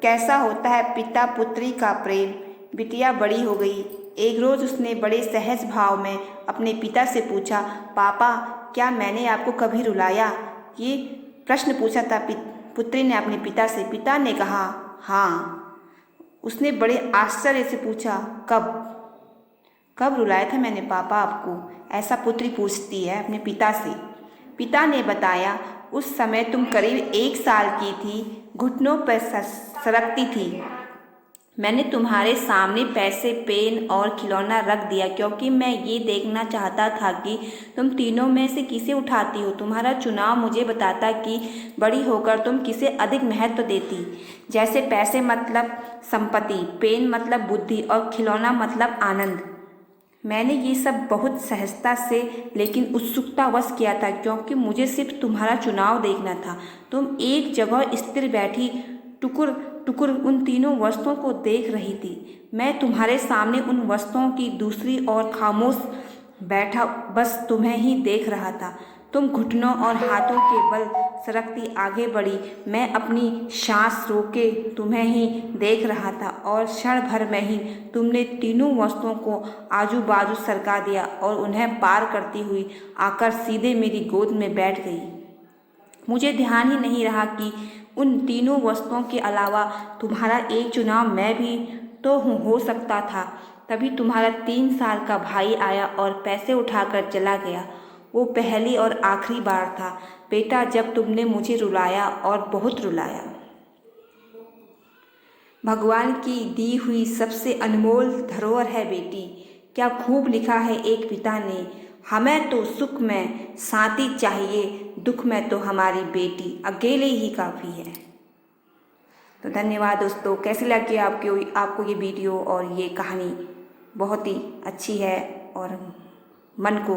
कैसा होता है पिता पुत्री का प्रेम। बिटिया बड़ी हो गई। एक रोज़ उसने बड़े सहज भाव में अपने पिता से पूछा, पापा क्या मैंने आपको कभी रुलाया? ये प्रश्न पूछा था पुत्री ने अपने पिता से। पिता ने कहा, हाँ। उसने बड़े आश्चर्य से पूछा, कब कब रुलाया था मैंने पापा आपको? ऐसा पुत्री पूछती है अपने पिता से। पिता ने बताया, उस समय तुम करीब 1 साल की थी, घुटनों पर सरकती थी। मैंने तुम्हारे सामने पैसे, पेन और खिलौना रख दिया क्योंकि मैं ये देखना चाहता था कि तुम तीनों में से किसे उठाती हो। तुम्हारा चुनाव मुझे बताता कि बड़ी होकर तुम किसे अधिक महत्व देती। जैसे पैसे मतलब संपत्ति, पेन मतलब बुद्धि और खिलौना मतलब आनंद। मैंने ये सब बहुत सहजता से लेकिन उत्सुकतावश किया था क्योंकि मुझे सिर्फ तुम्हारा चुनाव देखना था। तुम एक जगह स्थिर बैठी टुकुर टुकुर उन तीनों वस्तुओं को देख रही थी। मैं तुम्हारे सामने उन वस्तुओं की दूसरी ओर खामोश बैठा बस तुम्हें ही देख रहा था। तुम घुटनों और हाथों के बल सरकती आगे बढ़ी। मैं अपनी सांस रोके तुम्हें ही देख रहा था और क्षण भर में ही तुमने तीनों वस्तुओं को आजू बाजू सरका दिया और उन्हें पार करती हुई आकर सीधे मेरी गोद में बैठ गई। मुझे ध्यान ही नहीं रहा कि उन तीनों वस्तुओं के अलावा तुम्हारा एक चुनाव मैं भी तो हो सकता था। तभी तुम्हारा 3 साल का भाई आया और पैसे उठाकर चला गया। वो पहली और आखिरी बार था बेटा जब तुमने मुझे रुलाया और बहुत रुलाया। भगवान की दी हुई सबसे अनमोल धरोहर है बेटी। क्या खूब लिखा है एक पिता ने, हमें तो सुख में साथी चाहिए, दुख में तो हमारी बेटी अकेले ही काफ़ी है। तो धन्यवाद दोस्तों। कैसी लगी आपको ये वीडियो और ये कहानी? बहुत ही अच्छी है और मन को